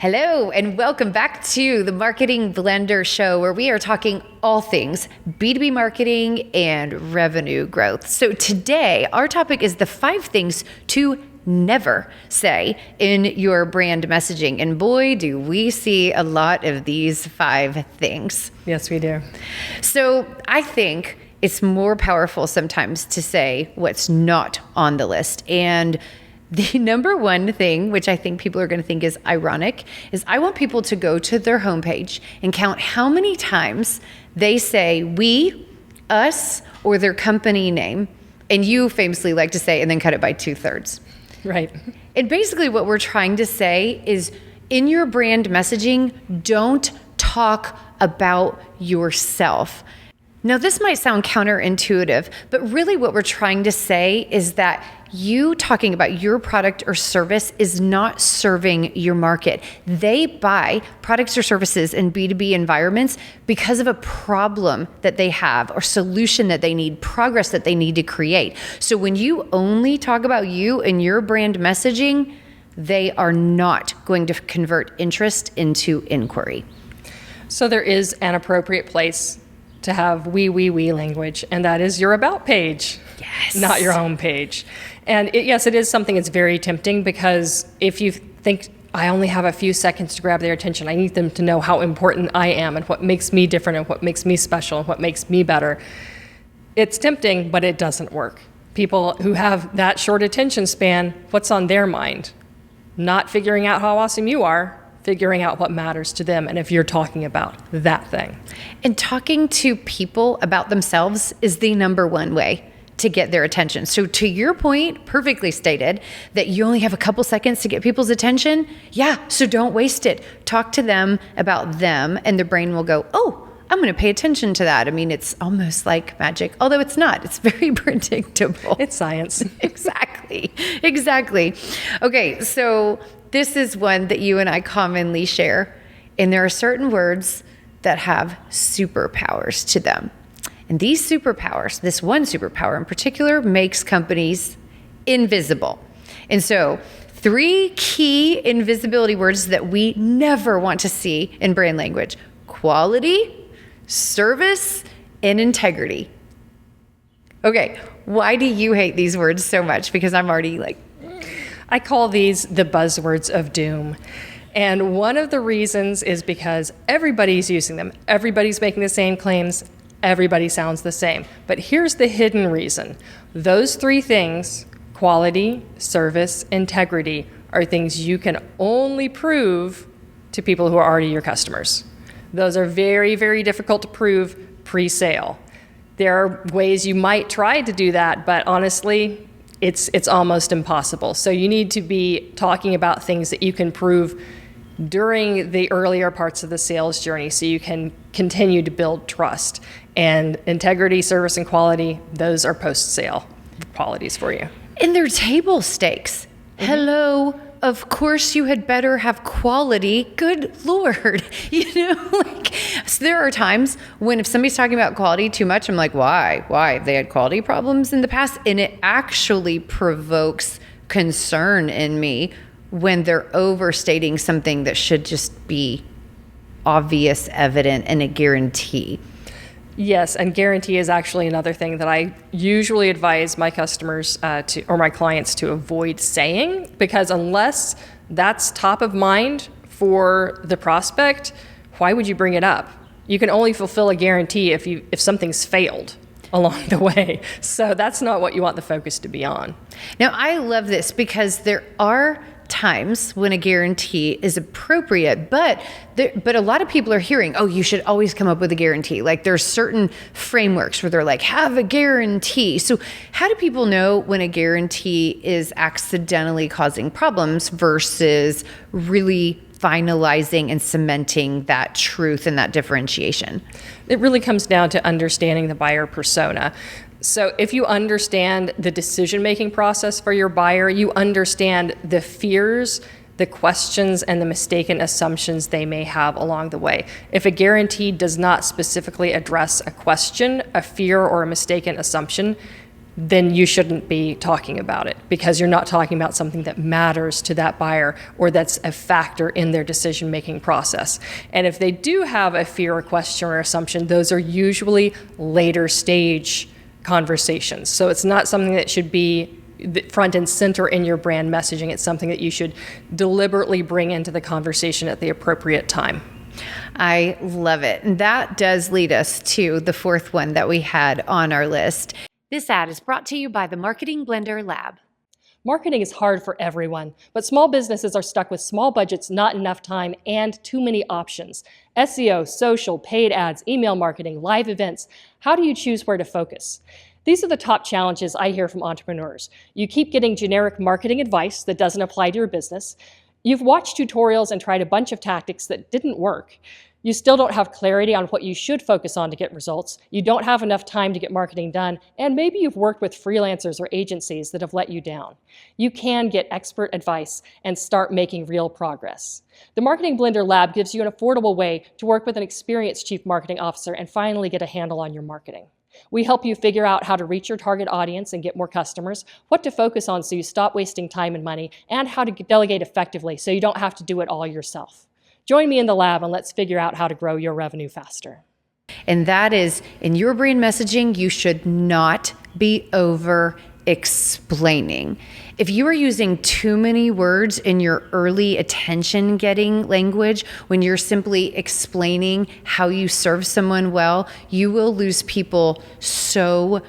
Hello, and welcome back to the Marketing Blender Show, where we are talking all things B2B marketing and revenue growth. So today, our topic is the 5 things to never say in your brand messaging. And boy, do we see a lot of these 5 things. Yes, we do. So I think it's more powerful sometimes to say what's not on the list. And the number one thing, which I think people are going to think is ironic, is I want people to go to their homepage and count how many times they say we, us, or their company name. And you famously like to say, and then cut it by 2/3. Right. And basically what we're trying to say is in your brand messaging, don't talk about yourself. Now, this might sound counterintuitive, but really what we're trying to say is that you talking about your product or service is not serving your market. They buy products or services in B2B environments because of a problem that they have or solution that they need, progress that they need to create. So when you only talk about you and your brand messaging, they are not going to convert interest into inquiry. So there is an appropriate place to have we language, and that is your about page, yes, not your home page. And yes, it is something that's very tempting, because if you think I only have a few seconds to grab their attention, I need them to know how important I am and what makes me different and what makes me special and what makes me better. It's tempting, but it doesn't work. People who have that short attention span, what's on their mind? Not figuring out how awesome you are, figuring out what matters to them, and if you're talking about that thing. And talking to people about themselves is the number one way to get their attention. So to your point, perfectly stated, that you only have a couple seconds to get people's attention. Yeah, so don't waste it. Talk to them about them, and their brain will go, oh, I'm going to pay attention to that. I mean, it's almost like magic, although it's not. It's very predictable. It's science. Exactly. Okay, so this is one that you and I commonly share, and there are certain words that have superpowers to them. And these superpowers, this one superpower in particular, makes companies invisible. And so 3 key invisibility words that we never want to see in brand language: quality, service, and integrity. Okay, why do you hate these words so much? Because I'm already like... I call these the buzzwords of doom. And one of the reasons is because everybody's using them. Everybody's making the same claims. Everybody sounds the same. But here's the hidden reason. Those 3 things, quality, service, integrity, are things you can only prove to people who are already your customers. Those are very, very difficult to prove pre-sale. There are ways you might try to do that, but honestly, it's almost impossible. So you need to be talking about things that you can prove during the earlier parts of the sales journey, so you can continue to build trust. And integrity, service, and quality, those are post-sale qualities for you. And they're table stakes. Mm-hmm. Hello, of course you had better have quality. Good Lord. So there are times when if somebody's talking about quality too much, I'm like, why? Have they had quality problems in the past? And it actually provokes concern in me when they're overstating something that should just be obvious, evident, and a guarantee. Yes, and guarantee is actually another thing that I usually advise my customers or my clients to avoid saying, because unless that's top of mind for the prospect, why would you bring it up? You can only fulfill a guarantee if something's failed along the way. So that's not what you want the focus to be on. Now, I love this because there are times when a guarantee is appropriate, but a lot of people are hearing, oh, you should always come up with a guarantee. Like there's certain frameworks where they're like, have a guarantee. So how do people know when a guarantee is accidentally causing problems versus really finalizing and cementing that truth and that differentiation? It really comes down to understanding the buyer persona. So if you understand the decision-making process for your buyer, you understand the fears, the questions, and the mistaken assumptions they may have along the way. If a guarantee does not specifically address a question, a fear, or a mistaken assumption, then you shouldn't be talking about it, because you're not talking about something that matters to that buyer or that's a factor in their decision-making process. And if they do have a fear or question or assumption, those are usually later stage conversations. So it's not something that should be front and center in your brand messaging. It's something that you should deliberately bring into the conversation at the appropriate time. I love it. And that does lead us to the fourth one that we had on our list. This ad is brought to you by the Marketing Blender Lab. Marketing is hard for everyone, but small businesses are stuck with small budgets, not enough time, and too many options. SEO, social, paid ads, email marketing, live events. How do you choose where to focus? These are the top challenges I hear from entrepreneurs. You keep getting generic marketing advice that doesn't apply to your business. You've watched tutorials and tried a bunch of tactics that didn't work. You still don't have clarity on what you should focus on to get results. You don't have enough time to get marketing done, and maybe you've worked with freelancers or agencies that have let you down. You can get expert advice and start making real progress. The Marketing Blender Lab gives you an affordable way to work with an experienced chief marketing officer and finally get a handle on your marketing. We help you figure out how to reach your target audience and get more customers, what to focus on so you stop wasting time and money, and how to delegate effectively so you don't have to do it all yourself. Join me in the lab and let's figure out how to grow your revenue faster. And that is, in your brand messaging, you should not be over explaining. If you are using too many words in your early attention getting language, when you're simply explaining how you serve someone well, you will lose people so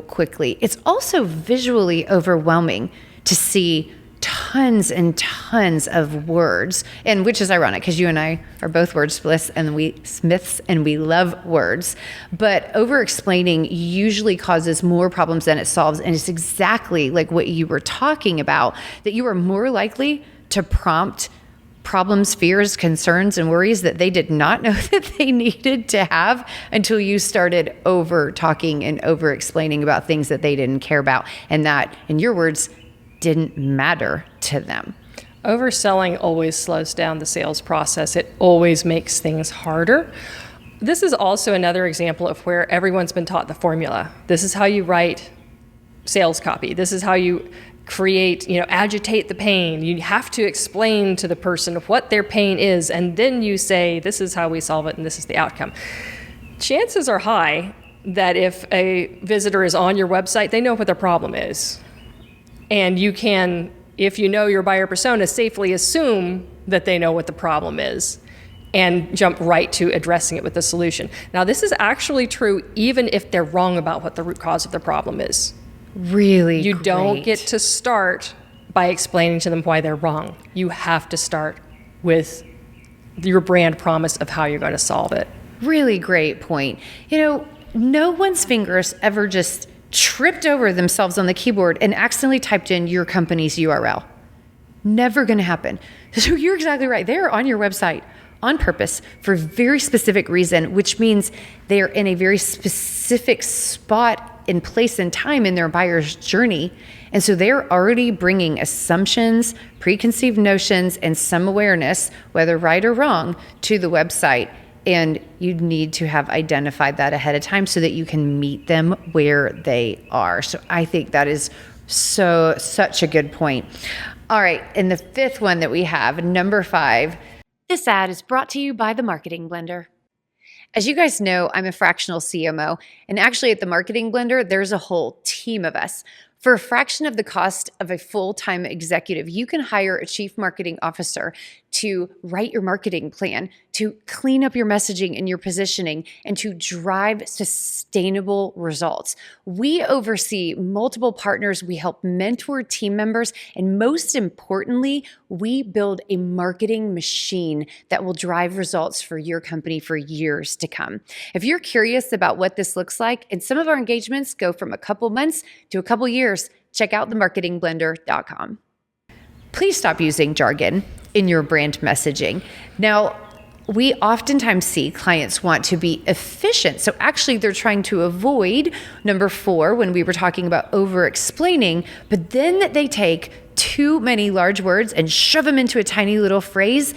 quickly. It's also visually overwhelming to see tons and tons of words, and which is ironic because you and I are both wordsmiths and we love words, but over explaining usually causes more problems than it solves. And it's exactly like what you were talking about, that you are more likely to prompt problems, fears, concerns, and worries that they did not know that they needed to have until you started over talking and over explaining about things that they didn't care about, and that, in your words, didn't matter to them. Overselling always slows down the sales process. It always makes things harder. This is also another example of where everyone's been taught the formula. This is how you write sales copy. This is how you create, agitate the pain. You have to explain to the person what their pain is, and then you say, this is how we solve it and this is the outcome. Chances are high that if a visitor is on your website, they know what their problem is. And you can, if you know your buyer persona, safely assume that they know what the problem is and jump right to addressing it with a solution. Now, this is actually true even if they're wrong about what the root cause of the problem is. Really You great. don't get to start by explaining to them why they're wrong. You have to start with your brand promise of how you're going to solve it. Really great point. No one's fingers ever just tripped over themselves on the keyboard and accidentally typed in your company's URL. Never going to happen. So you're exactly right. They're on your website on purpose for a very specific reason, which means they're in a very specific spot and place and time in their buyer's journey. And so they're already bringing assumptions, preconceived notions, and some awareness, whether right or wrong, to the website. And you need to have identified that ahead of time so that you can meet them where they are. So I think that is such a good point. All right, and the fifth one that we have, number 5. This ad is brought to you by the Marketing Blender. As you guys know, I'm a fractional CMO, and actually at the Marketing Blender, there's a whole team of us. For a fraction of the cost of a full-time executive, you can hire a chief marketing officer to write your marketing plan, to clean up your messaging and your positioning, and to drive sustainable results. We oversee multiple partners, we help mentor team members, and most importantly, we build a marketing machine that will drive results for your company for years to come. If you're curious about what this looks like, and some of our engagements go from a couple months to a couple years, check out themarketingblender.com. Please stop using jargon in your brand messaging. Now, we oftentimes see clients want to be efficient. So actually they're trying to avoid number 4 when we were talking about over-explaining, but then they take too many large words and shove them into a tiny little phrase.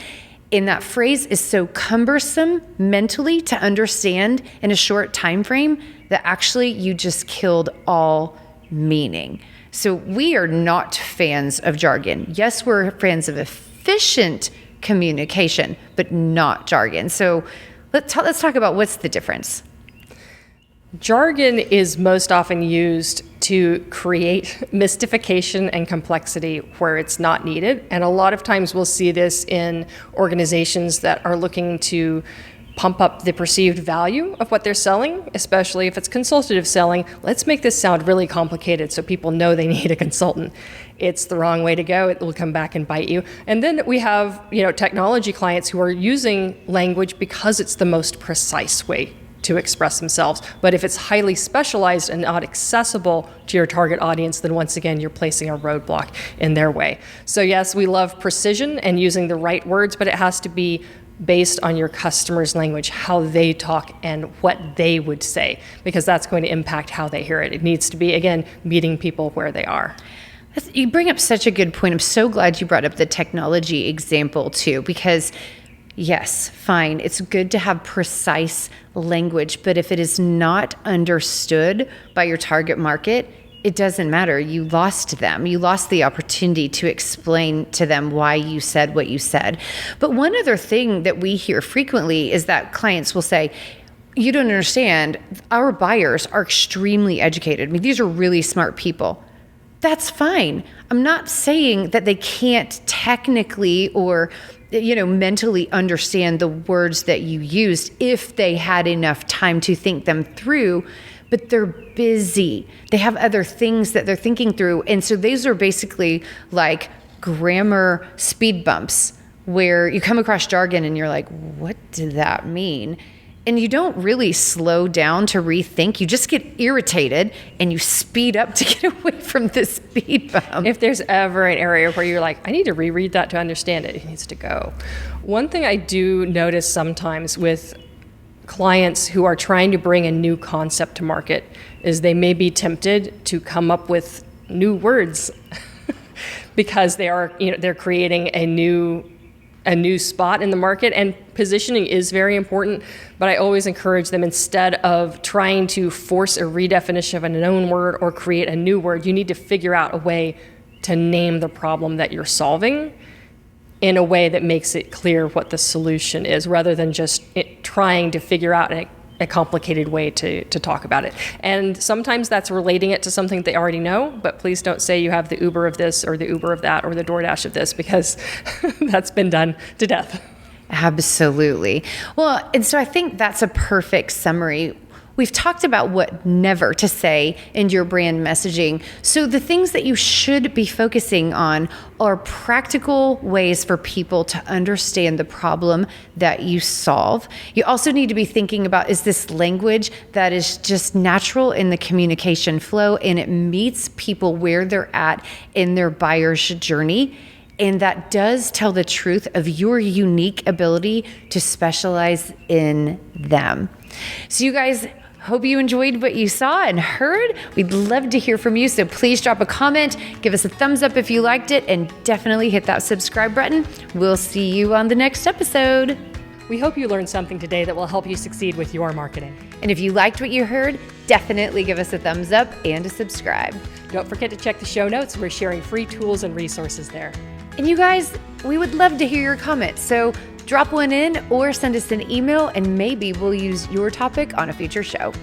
And that phrase is so cumbersome mentally to understand in a short time frame that actually you just killed all meaning. So we are not fans of jargon. Yes, we're fans of efficient communication, but not jargon. So let's talk about what's the difference. Jargon is most often used to create mystification and complexity where it's not needed. And a lot of times we'll see this in organizations that are looking to pump up the perceived value of what they're selling, especially if it's consultative selling. Let's make this sound really complicated so people know they need a consultant. It's the wrong way to go. It will come back and bite you. And then we have, technology clients who are using language because it's the most precise way to express themselves. But if it's highly specialized and not accessible to your target audience, then once again, you're placing a roadblock in their way. So yes, we love precision and using the right words, but it has to be based on your customer's language, how they talk and what they would say, because that's going to impact how they hear it. It needs to be, again, meeting people where they are. You bring up such a good point. I'm so glad you brought up the technology example too, because yes, fine, it's good to have precise language, but if it is not understood by your target market, it doesn't matter. You lost them. You lost the opportunity to explain to them why you said what you said. But one other thing that we hear frequently is that clients will say, you don't understand, our buyers are extremely educated. I mean, these are really smart people. That's fine. I'm not saying that they can't technically or mentally understand the words that you used if they had enough time to think them through, but they're busy. They have other things that they're thinking through. And so these are basically like grammar speed bumps where you come across jargon and you're like, what did that mean? And you don't really slow down to rethink. You just get irritated and you speed up to get away from the speed bump. If there's ever an area where you're like, I need to reread that to understand it, it needs to go. One thing I do notice sometimes with clients who are trying to bring a new concept to market is they may be tempted to come up with new words because they're creating a new spot in the market, and positioning is very important, but I always encourage them, instead of trying to force a redefinition of a known word or create a new word, you need to figure out a way to name the problem that you're solving in a way that makes it clear what the solution is, rather than just trying to figure out a complicated way to talk about it. And sometimes that's relating it to something they already know, but please don't say you have the Uber of this or the Uber of that or the DoorDash of this, because that's been done to death. Absolutely. Well, and so I think that's a perfect summary. We've talked about what never to say in your brand messaging. So the things that you should be focusing on are practical ways for people to understand the problem that you solve. You also need to be thinking about, is this language that is just natural in the communication flow and it meets people where they're at in their buyer's journey? And that does tell the truth of your unique ability to specialize in them. So you guys, hope you enjoyed what you saw and heard. We'd love to hear from you, so please drop a comment, give us a thumbs up if you liked it, and definitely hit that subscribe button. We'll see you on the next episode. We hope you learned something today that will help you succeed with your marketing. And if you liked what you heard, definitely give us a thumbs up and a subscribe. Don't forget to check the show notes. We're sharing free tools and resources there. And you guys, we would love to hear your comments, so drop one in or send us an email and maybe we'll use your topic on a future show.